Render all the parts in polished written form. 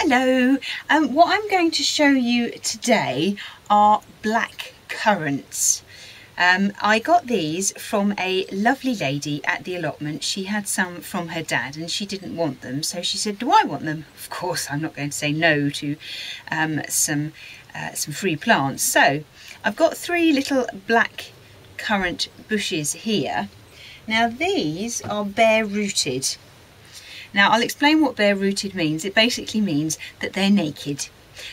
Hello, what I'm going to show you today are blackcurrants. I got these from a lovely lady at the allotment. She had some from her dad and she didn't want them, so she said, do I want them? Of course I'm not going to say no to some free plants. So I've got 3 little blackcurrant bushes here. Now these are bare rooted. Now I'll explain what bare rooted means. It basically means that they're naked.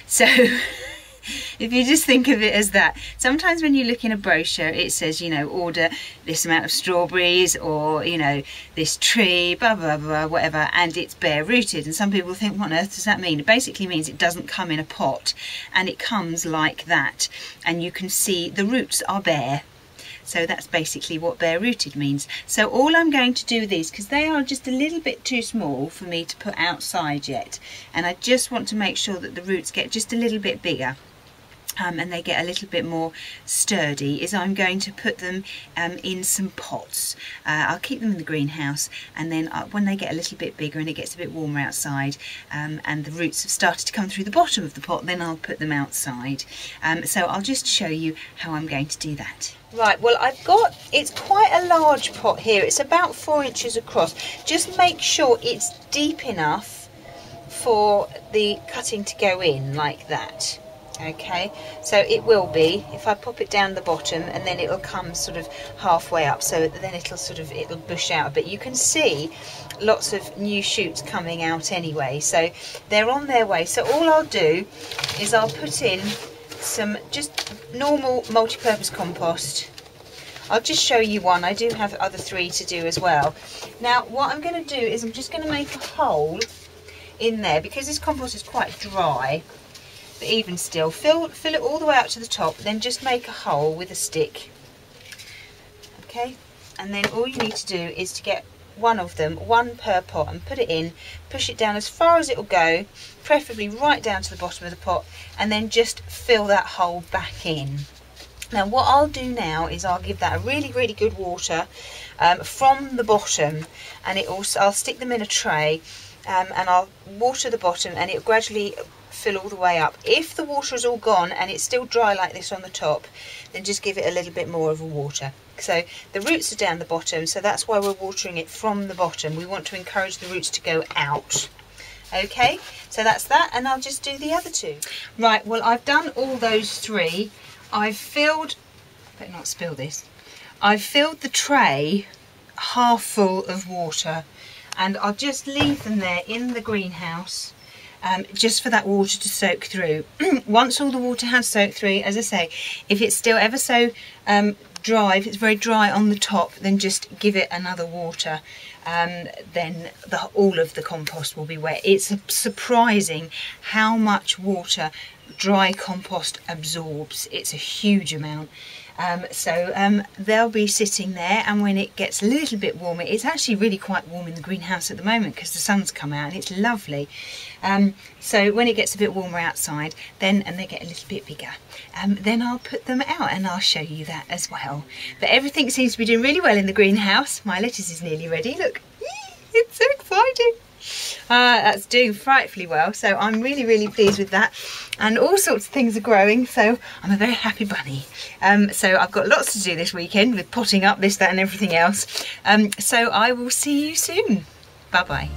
So if you just think of it as that, sometimes when you look in a brochure it says, you know, order this amount of strawberries, or, you know, this tree, blah blah blah, whatever, and it's bare rooted, and some people think, what on earth does that mean? It basically means it doesn't come in a pot, and it comes like that, and you can see the roots are bare. So that's basically what bare rooted means. So all I'm going to do with these, because they are just a little bit too small for me to put outside yet, and I just want to make sure that the roots get just a little bit bigger and they get a little bit more sturdy, is I'm going to put them in some pots. I'll keep them in the greenhouse, and then when they get a little bit bigger and it gets a bit warmer outside and the roots have started to come through the bottom of the pot, then I'll put them outside. So I'll just show you how I'm going to do that. Right, well it's quite a large pot here. It's about 4 inches across. Just make sure it's deep enough for the cutting to go in like that. Okay, so it will be, if I pop it down the bottom, and then it'll come sort of halfway up, so then it'll bush out a bit. You can see lots of new shoots coming out anyway, so they're on their way. So all I'll do is I'll put in some just normal multi-purpose compost. I'll just show you one. I do have other 3 to do as well. Now what I'm going to do is I'm just going to make a hole in there, because this compost is quite dry. But even still, fill it all the way up to the top, then just make a hole with a stick. Okay, and then all you need to do is to get one of them, 1 per pot, and put it in, push it down as far as it will go, preferably right down to the bottom of the pot, and then just fill that hole back in. Now what I'll do now is I'll give that a really good water from the bottom, and I'll stick them in a tray, and I'll water the bottom, and it'll gradually fill all the way up. If the water is all gone and it's still dry like this on the top, then just give it a little bit more of a water. So the roots are down the bottom, so that's why we're watering it from the bottom. We want to encourage the roots to go out. Okay, so that's that, and I'll just do the other 2. Right, well I've done all those 3. I've filled, better not spill this, I've filled the tray half full of water, and I'll just leave them there in the greenhouse just for that water to soak through. Once all the water has soaked through, as I say, if it's still ever so dry, if it's very dry on the top, then just give it another water. Then all of the compost will be wet. It's surprising how much water dry compost absorbs. It's a huge amount. So they'll be sitting there, and when it gets a little bit warmer, it's actually really quite warm in the greenhouse at the moment because the sun's come out and it's lovely. So when it gets a bit warmer outside, then, and they get a little bit bigger, then I'll put them out and I'll show you that as well. But everything seems to be doing really well in the greenhouse. My lettuce is nearly ready. Look, it's so exciting. That's doing frightfully well, so I'm really pleased with that, and all sorts of things are growing, so I'm a very happy bunny. So I've got lots to do this weekend with potting up this, that and everything else, so I will see you soon. Bye bye.